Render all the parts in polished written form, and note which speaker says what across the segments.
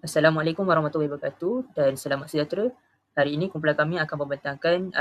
Speaker 1: Assalamualaikum warahmatullahi wabarakatuh dan selamat sejahtera. Hari ini kumpulan kami akan membentangkan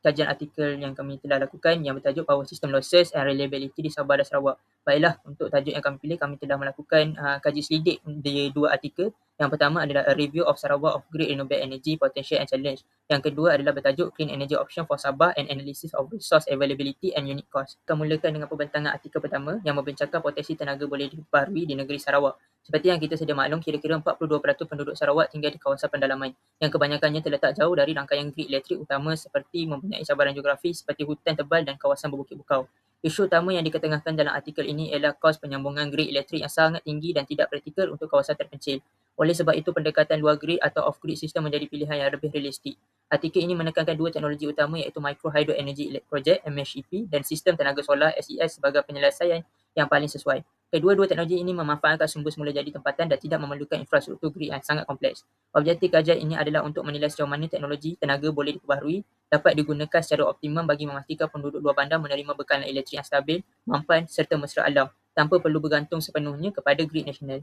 Speaker 1: kajian artikel yang kami telah lakukan yang bertajuk Power System Losses and Reliability di Sabah dan Sarawak. Baiklah, untuk tajuk yang kami pilih, kami telah melakukan kaji selidik di dua artikel. Yang pertama adalah A Review of Sarawak of Grid Renewable Energy Potential and Challenge. Yang kedua adalah bertajuk Clean Energy Option for Sabah and Analysis of Resource Availability and Unit Cost. Kita mulakan dengan pembentangan artikel pertama yang membincangkan potensi tenaga boleh diperbaharui di negeri Sarawak. Seperti yang kita sedia maklum, kira-kira 42% penduduk Sarawak tinggal di kawasan pendalaman yang kebanyakannya terletak jauh dari rangkaian grid elektrik utama seperti mempunyai cabaran geografi seperti hutan tebal dan kawasan berbukit bukau. Isu utama yang diketengahkan dalam artikel ini ialah kos penyambungan grid elektrik yang sangat tinggi dan tidak praktikal untuk kawasan terpencil. Oleh sebab itu, pendekatan luar grid atau off-grid sistem menjadi pilihan yang lebih realistik. Artikel ini menekankan dua teknologi utama iaitu Micro Hydro Energy Project (MHEP) dan sistem tenaga solar (SES) sebagai penyelesaian yang paling sesuai. Kedua-dua teknologi ini memanfaatkan sumber semula jadi tempatan dan tidak memerlukan infrastruktur grid yang sangat kompleks. Objektif kajian ini adalah untuk menilai sejauh mana teknologi tenaga boleh diperbaharui, dapat digunakan secara optimum bagi memastikan penduduk luar bandar menerima bekalan elektrik yang stabil, mampan serta mesra alam tanpa perlu bergantung sepenuhnya kepada grid nasional.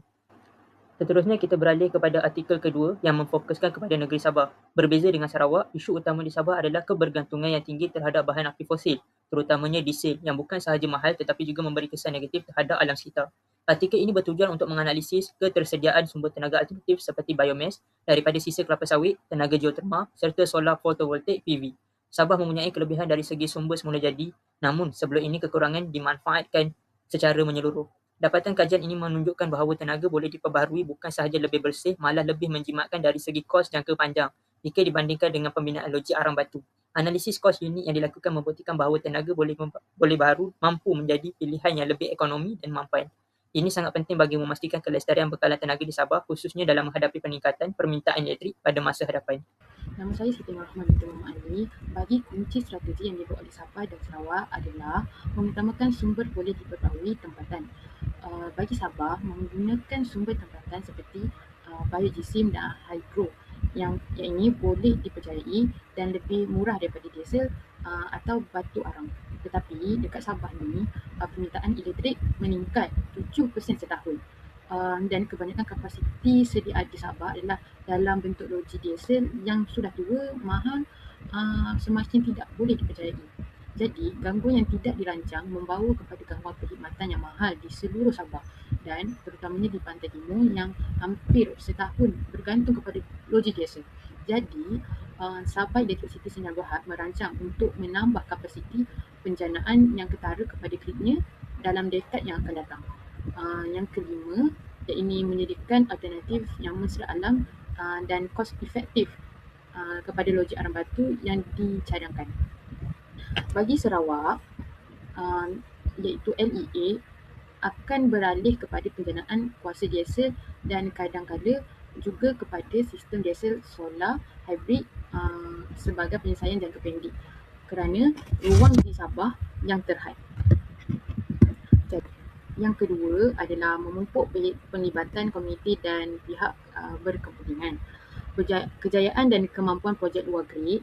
Speaker 1: Seterusnya kita beralih kepada artikel kedua yang memfokuskan kepada negeri Sabah. Berbeza dengan Sarawak, isu utama di Sabah adalah kebergantungan yang tinggi terhadap bahan aktif fosil, terutamanya diesel yang bukan sahaja mahal tetapi juga memberi kesan negatif terhadap alam sekitar. Artikel ini bertujuan untuk menganalisis ketersediaan sumber tenaga alternatif seperti biomas daripada sisa kelapa sawit, tenaga geoterma serta solar photovoltaik (PV). Sabah mempunyai kelebihan dari segi sumber semula jadi, namun sebelum ini kekurangan dimanfaatkan secara menyeluruh. Dapatan kajian ini menunjukkan bahawa tenaga boleh diperbaharui bukan sahaja lebih bersih, malah lebih menjimatkan dari segi kos jangka panjang jika dibandingkan dengan pembinaan logik arang batu. Analisis kos unit yang dilakukan membuktikan bahawa tenaga boleh baru mampu menjadi pilihan yang lebih ekonomi dan mampan. Ini sangat penting bagi memastikan kelestarian bekalan tenaga di Sabah, khususnya dalam menghadapi peningkatan permintaan elektrik pada masa hadapan.
Speaker 2: Nama saya Siti Rahman binti Muhammad Ali. Bagi kunci strategi yang dibuat oleh Sabah dan Sarawak adalah mengutamakan sumber boleh diperbaharui tempatan. Bagi Sabah, menggunakan sumber tempatan seperti biojisim dan hydro yang ini boleh dipercayai dan lebih murah daripada diesel atau batu arang. Tetapi dekat Sabah ni, permintaan elektrik meningkat 7% setahun. Dan kebanyakan kapasiti sedia di Sabah adalah dalam bentuk loji diesel yang sudah tua, mahal, semakin tidak boleh dipercayai. Jadi, gangguan yang tidak dirancang membawa kepada gangguan perkhidmatan yang mahal di seluruh Sabah dan terutamanya di Pantai Timur yang hampir setahun bergantung kepada loji diesel. Jadi, Sabah Electricity Sdn Bhd merancang untuk menambah kapasiti penjanaan yang ketara kepada gridnya dalam dekad yang akan datang. Yang kelima, iaitu menyediakan alternatif yang mesra alam dan kos efektif kepada logik arang batu yang dicadangkan. Bagi Sarawak, iaitu LEA akan beralih kepada penjanaan kuasa diesel dan kadang-kadang juga kepada sistem diesel solar hybrid sebagai penyelesaian jangka pendek kerana ruang di Sabah yang terhad. Yang kedua adalah memupuk penglibatan komuniti dan pihak berkepentingan. Kejayaan dan kemampuan projek luar grid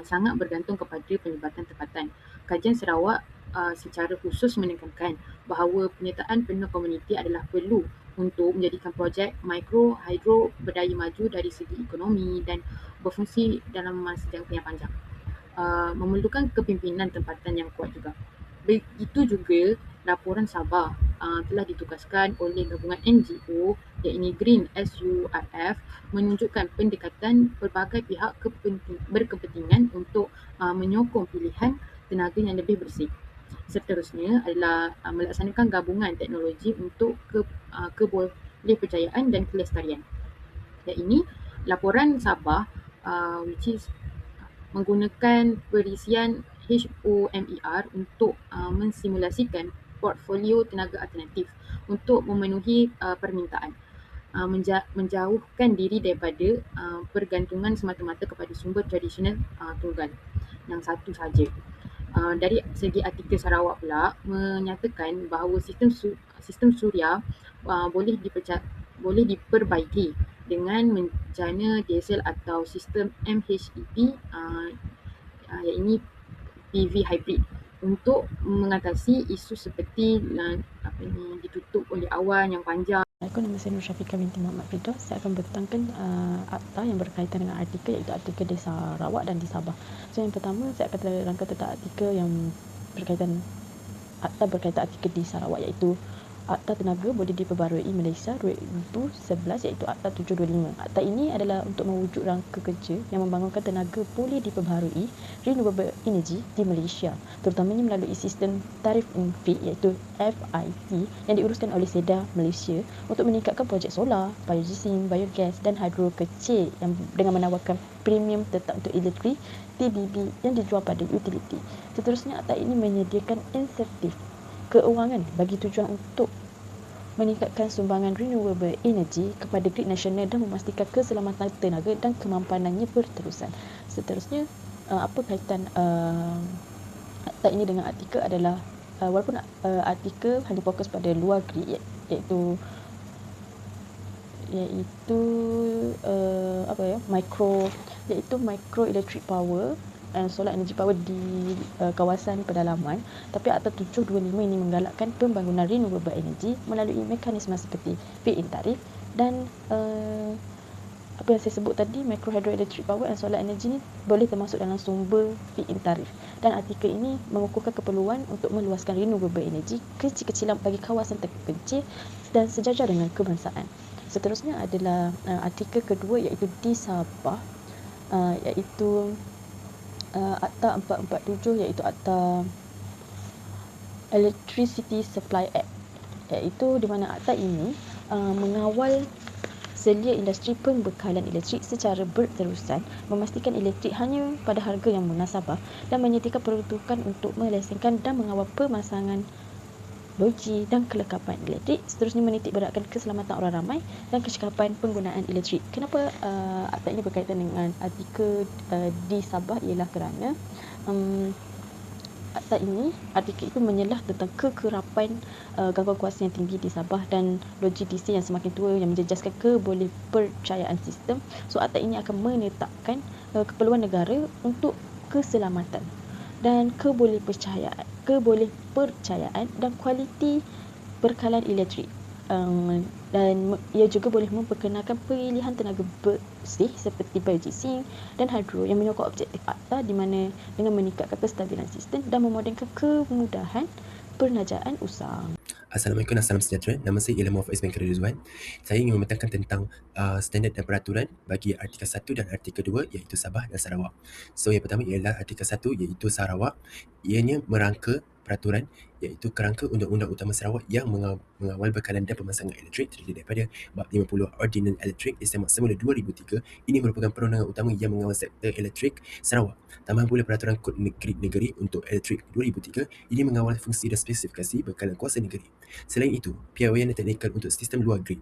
Speaker 2: sangat bergantung kepada penglibatan tempatan. Kajian Sarawak secara khusus menekankan bahawa penyertaan penuh komuniti adalah perlu untuk menjadikan projek mikro hydro berdaya maju dari segi ekonomi dan berfungsi dalam masa jangka yang panjang. Memerlukan kepimpinan tempatan yang kuat juga. Begitu juga laporan Sabah telah ditugaskan oleh gabungan NGO iaitu Green SURF menunjukkan pendekatan pelbagai pihak berkepentingan untuk menyokong pilihan tenaga yang lebih bersih. Seterusnya adalah melaksanakan gabungan teknologi untuk kebolehpercayaan dan kelestarian. Ini laporan Sabah which is menggunakan perisian HOMER untuk mensimulasikan portfolio tenaga alternatif untuk memenuhi permintaan, menjauhkan diri daripada pergantungan semata-mata kepada sumber tradisional tunggal yang satu sahaja. Dari segi artikel Sarawak pula menyatakan bahawa sistem suria boleh diperbaiki dengan menjana diesel atau sistem MHEP iaitu PV hybrid untuk mengatasi isu seperti ditutup oleh awan yang panjang
Speaker 3: Aku nama saya Nur Syafiqah binti Muhammad Firdaus. Saya akan bertentangkan akta yang berkaitan dengan artikel, iaitu artikel di Sarawak dan di Sabah. So yang pertama, saya akan terangkan tentang artikel yang berkaitan akta berkaitan artikel di Sarawak, iaitu Akta Tenaga boleh diperbarui Malaysia 2011, iaitu Akta 725. Akta ini adalah untuk mewujud rangka kerja yang membangunkan tenaga boleh diperbarui renewable energy di Malaysia, terutamanya melalui sistem tarif infik, iaitu FIT, yang diuruskan oleh SEDA Malaysia untuk meningkatkan projek solar, biogasing, biogas dan hidro kecil yang dengan menawarkan premium tetap untuk elektrik TBB yang dijual pada utility. Seterusnya, akta ini menyediakan insentif keuangan bagi tujuan untuk meningkatkan sumbangan renewable energy kepada grid nasional dan memastikan keselamatan tenaga dan kemampanannya berterusan. Seterusnya, apa kaitan akta ini dengan artikel adalah walaupun artikel hanya fokus pada luar grid, iaitu micro electric power and solar energy power di kawasan pedalaman, tapi Akta 725 ini menggalakkan pembangunan renewable energy melalui mekanisme seperti feed-in tarif dan apa yang saya sebut tadi, micro hydroelectric power and solar energy ni boleh termasuk dalam sumber feed-in tarif. Dan artikel ini mengukuhkan keperluan untuk meluaskan renewable energy kecil-kecilan bagi kawasan terpencil dan sejajar dengan kebangsaan. Seterusnya adalah artikel kedua, iaitu di Sabah, iaitu Akta 447, iaitu Akta Electricity Supply Act, iaitu di mana akta ini mengawal selia industri pembekalan elektrik secara berterusan, memastikan elektrik hanya pada harga yang munasabah dan menyediakan peruntukan untuk melesenkan dan mengawal pemasangan loji dan kelengkapan elektrik. Seterusnya, menitik beratkan keselamatan orang ramai dan kecekapan penggunaan elektrik. Kenapa akta ini berkaitan dengan artikel di Sabah ialah kerana artikel itu menyelah tentang kekerapan gangguan kuasa yang tinggi di Sabah dan loji DC yang semakin tua yang menjejaskan kebolehpercayaan sistem. So akta ini akan menetapkan keperluan negara untuk keselamatan dan kebolehpercayaan dan kualiti perkalan elektrik. Dan ia juga boleh memperkenalkan pilihan tenaga bersih seperti biogasing dan hidro yang menyokong objektif akta, di mana dengan meningkatkan kestabilan sistem dan memodenkan kemudahan perniagaan usaha.
Speaker 4: Assalamualaikum dan salam sejahtera. Nama saya ialah Muhammad Ismail Kadir Rizwan. Saya ingin membentangkan tentang standard dan peraturan bagi artikel 1 dan artikel 2, iaitu Sabah dan Sarawak. So yang pertama ialah artikel 1, iaitu Sarawak. Ianya merangka peraturan, iaitu kerangka Undang-Undang Utama Sarawak yang mengawal bekalan dan pemasangan elektrik terdiri daripada Bab 50 Ordinans Elektrik Istimewa Semula 2003. Ini merupakan perundangan utama yang mengawal sektor elektrik Sarawak. Tambahan pula peraturan Kod Negeri untuk Elektrik 2003. Ini mengawal fungsi dan spesifikasi bekalan kuasa negeri. Selain itu, piawaian teknikal untuk sistem luar grid.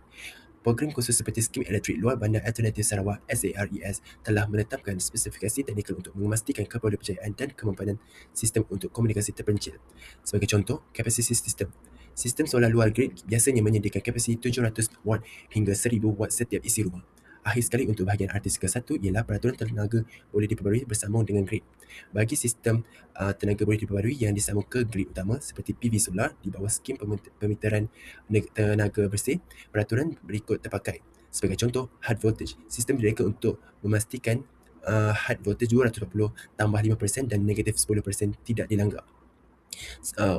Speaker 4: Program khusus seperti Skim Elektrik Luar Bandar Alternatif Sarawak SARES telah menetapkan spesifikasi teknikal untuk memastikan kebolehpercayaan dan kemampanan sistem untuk komunikasi terpencil. Sebagai contoh, kapasiti sistem. Sistem solar luar grid biasanya menyediakan kapasiti 700 watt hingga 1000 watt setiap isi rumah. Akhir sekali, untuk bahagian artikel 1 ialah peraturan tenaga boleh diperbarui bersambung dengan grid. Bagi sistem tenaga boleh diperbarui yang disambung ke grid utama seperti PV solar di bawah skim pemetaran tenaga bersih, peraturan berikut terpakai. Sebagai contoh, high voltage. Sistem direka untuk memastikan high voltage 240 tambah 5% dan negatif 10% tidak dilanggar.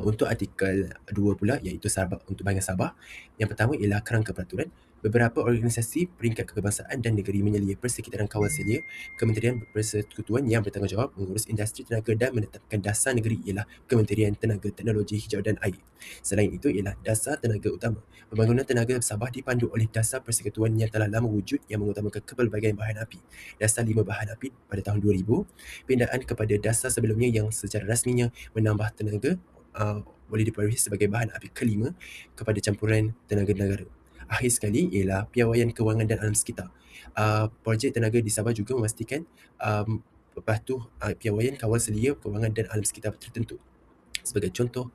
Speaker 4: Untuk artikel 2 pula, iaitu Sabah, untuk bahagian Sabah, yang pertama ialah kerangka peraturan. Beberapa organisasi peringkat kebangsaan dan negeri menyelia Persekitaran Kawal Selia Kementerian Persekutuan yang bertanggungjawab mengurus industri tenaga dan menetapkan dasar negeri ialah Kementerian Tenaga Teknologi Hijau dan Air. Selain itu ialah Dasar Tenaga Utama. Pembangunan tenaga Sabah dipandu oleh Dasar Persekutuan yang telah lama wujud yang mengutamakan kepelbagaian bahan api. Dasar 5 bahan api pada tahun 2000, pindaan kepada dasar sebelumnya yang secara rasminya menambah tenaga boleh diperoleh sebagai bahan api kelima kepada campuran tenaga negara. Akhir sekali ialah piawaian kewangan dan alam sekitar. Projek tenaga di Sabah juga memastikan patuh piawaian kawal selia kewangan dan alam sekitar tertentu. Sebagai contoh,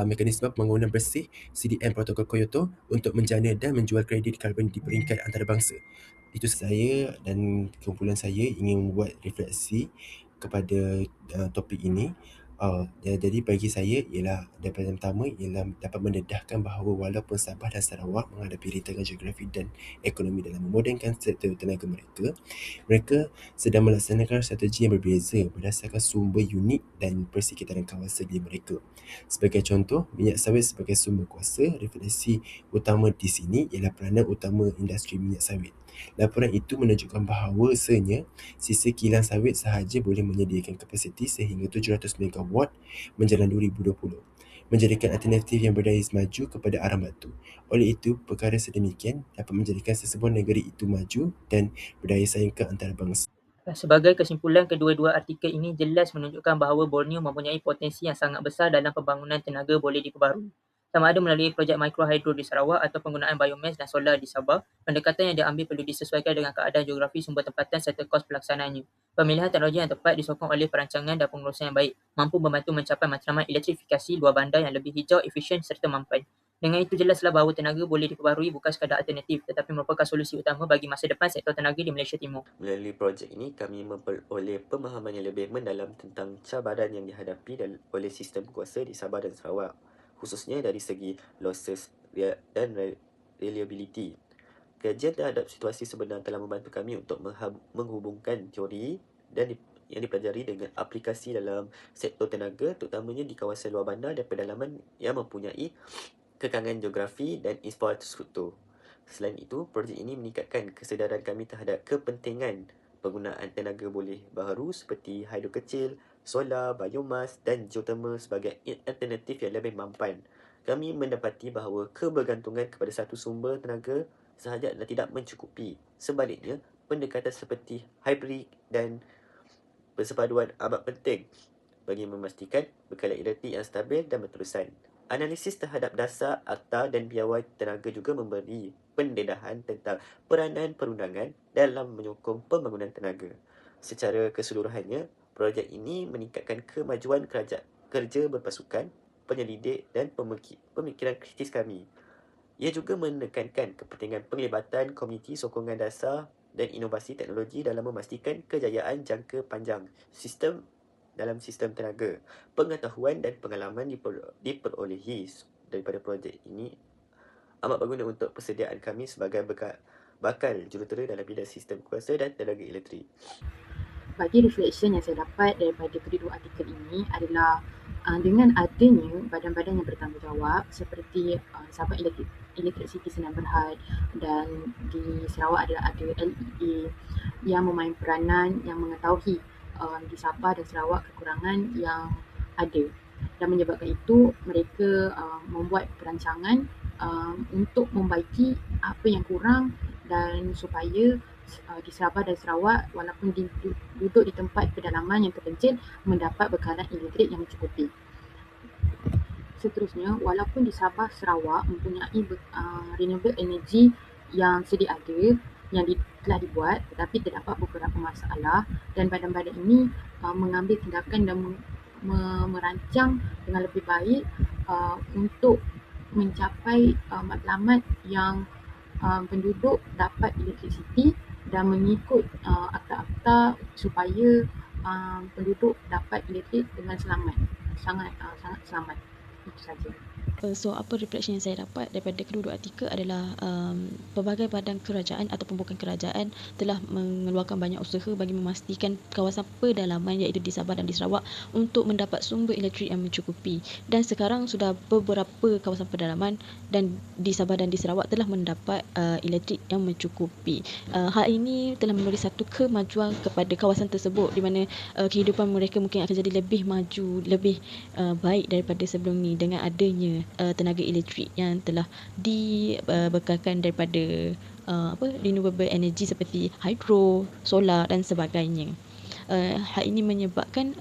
Speaker 4: mekanisme pembangunan bersih CDM Protokol Kyoto untuk menjana dan menjual kredit karbon di peringkat antarabangsa. Itu saya dan kumpulan saya ingin membuat refleksi kepada topik ini. Jadi bagi saya ialah daripada yang pertama ialah dapat mendedahkan bahawa walaupun Sabah dan Sarawak menghadapi rintangan geografi dan ekonomi dalam memodernkan sektor tenaga mereka, mereka sedang melaksanakan strategi yang berbeza berdasarkan sumber unik dan persekitaran kawasan di mereka. Sebagai contoh, minyak sawit sebagai sumber kuasa, referensi utama di sini ialah peranan utama industri minyak sawit. Laporan itu menunjukkan bahawasanya sisa kilang sawit sahaja boleh menyediakan kapasiti sehingga 700 megawatt menjelang 2020, menjadikan alternatif yang berdaya maju kepada arah batu. Oleh itu, perkara sedemikian dapat menjadikan sesebuah negeri itu maju dan berdaya saing ke antarabangsa.
Speaker 1: Sebagai kesimpulan, kedua-dua artikel ini jelas menunjukkan bahawa Borneo mempunyai potensi yang sangat besar dalam pembangunan tenaga boleh diperbarui. Sama ada melalui projek mikrohidro di Sarawak atau penggunaan biomas dan solar di Sabah, pendekatan yang diambil perlu disesuaikan dengan keadaan geografi sumber tempatan serta kos pelaksanaannya. Pemilihan teknologi yang tepat disokong oleh perancangan dan pengurusan yang baik, mampu membantu mencapai matlamat elektrifikasi luar bandar yang lebih hijau, efisien serta mampan. Dengan itu jelaslah bahawa tenaga boleh diperbarui bukan sekadar alternatif tetapi merupakan solusi utama bagi masa depan sektor tenaga di Malaysia Timur.
Speaker 5: Melalui projek ini, kami memperoleh pemahaman yang lebih mendalam tentang cabaran yang dihadapi oleh sistem kuasa di Sabah dan Sarawak, khususnya dari segi losses dan reliability. Kajian terhadap situasi sebenar telah membantu kami untuk menghubungkan teori yang dipelajari dengan aplikasi dalam sektor tenaga, terutamanya di kawasan luar bandar dan pedalaman yang mempunyai kekangan geografi dan infrastruktur. Selain itu, projek ini meningkatkan kesedaran kami terhadap kepentingan penggunaan tenaga boleh baharu seperti hidro kecil, solar, biomas dan geothermal sebagai alternatif yang lebih mampan. Kami mendapati bahawa kebergantungan kepada satu sumber tenaga sahaja adalah tidak mencukupi. Sebaliknya, pendekatan seperti hybrid dan persepaduan amat penting bagi memastikan bekalan elektrik yang stabil dan berterusan. Analisis terhadap dasar, akta dan piawai tenaga juga memberi pendedahan tentang peranan perundangan dalam menyokong pembangunan tenaga. Secara keseluruhannya, projek ini meningkatkan kemajuan kerja berpasukan, penyelidik dan pemikiran kritis kami. Ia juga menekankan kepentingan penglibatan komuniti sokongan dasar dan inovasi teknologi dalam memastikan kejayaan jangka panjang dalam sistem tenaga. Pengetahuan dan pengalaman diperolehi daripada projek ini amat berguna untuk persediaan kami sebagai bakal jurutera dalam bidang sistem kuasa dan tenaga elektrik.
Speaker 2: Bagi reflection yang saya dapat daripada kedua artikel ini adalah dengan adanya badan-badan yang bertanggungjawab seperti Sabah Electricity Sdn Bhd dan di Sarawak ada LEA yang memain peranan yang mengetahui di Sabah dan Sarawak kekurangan yang ada, dan menyebabkan itu mereka membuat perancangan untuk membaiki apa yang kurang dan supaya di Sabah dan Sarawak walaupun duduk di tempat pedalaman yang terpencil mendapat bekalan elektrik yang mencukupi. Seterusnya, walaupun di Sabah Sarawak mempunyai renewable energy yang sedia ada yang telah dibuat, tetapi terdapat beberapa masalah dan badan-badan ini mengambil tindakan dan merancang dengan lebih baik untuk mencapai matlamat yang penduduk dapat elektrisiti dan mengikut akta-akta supaya penduduk dapat elektrik dengan sangat selamat. Itu saja.
Speaker 3: So, apa reflection yang saya dapat daripada kedua-dua artikel adalah pelbagai badan kerajaan ataupun bukan kerajaan telah mengeluarkan banyak usaha bagi memastikan kawasan pedalaman iaitu di Sabah dan di Sarawak untuk mendapat sumber elektrik yang mencukupi, dan sekarang sudah beberapa kawasan pedalaman dan di Sabah dan di Sarawak telah mendapat elektrik yang mencukupi. Hal ini telah memberi satu kemajuan kepada kawasan tersebut di mana kehidupan mereka mungkin akan jadi lebih maju, lebih baik daripada sebelum ni dengan adanya tenaga elektrik yang telah dibekalkan daripada renewable energy seperti hidro, solar dan sebagainya. Hal ini menyebabkan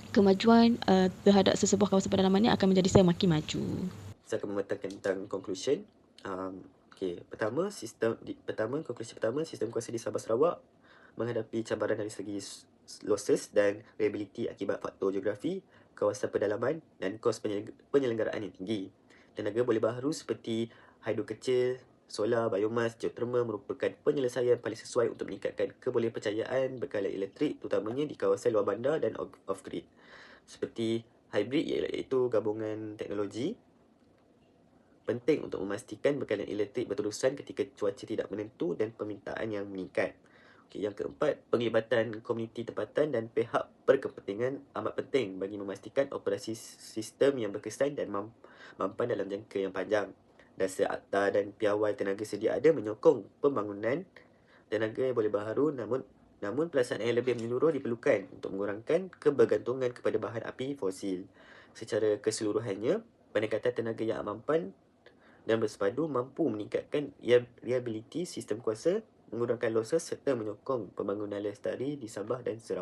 Speaker 3: kemajuan terhadap sesebuah kawasan pedalaman ini akan menjadi semakin maju.
Speaker 5: Saya akan memetakan tentang conclusion. Konklusi pertama, sistem kuasa di Sabah Sarawak menghadapi cabaran dari segi losses dan reliability akibat faktor geografi, kawasan pedalaman dan kos penyelenggaraan yang tinggi. Tenaga boleh baharu seperti hidro kecil, solar, biomas, geothermal merupakan penyelesaian paling sesuai untuk meningkatkan kebolehpercayaan bekalan elektrik terutamanya di kawasan luar bandar dan off-grid. seperti hybrid iaitu gabungan teknologi, penting untuk memastikan bekalan elektrik berterusan ketika cuaca tidak menentu dan permintaan yang meningkat. Okey, yang keempat, penglibatan komuniti tempatan dan pihak berkepentingan amat penting bagi memastikan operasi sistem yang berkesan dan mampan dalam jangka yang panjang. Dasar akta dan piawai tenaga sedia ada menyokong pembangunan tenaga yang boleh baharu, namun pelaksanaan yang lebih menyeluruh diperlukan untuk mengurangkan kebergantungan kepada bahan api fosil. Secara keseluruhannya, pendekatan tenaga yang mampan dan bersepadu mampu meningkatkan reliability sistem kuasa, mengurangkan losses serta menyokong pembangunan lestari di Sabah dan Sarawak.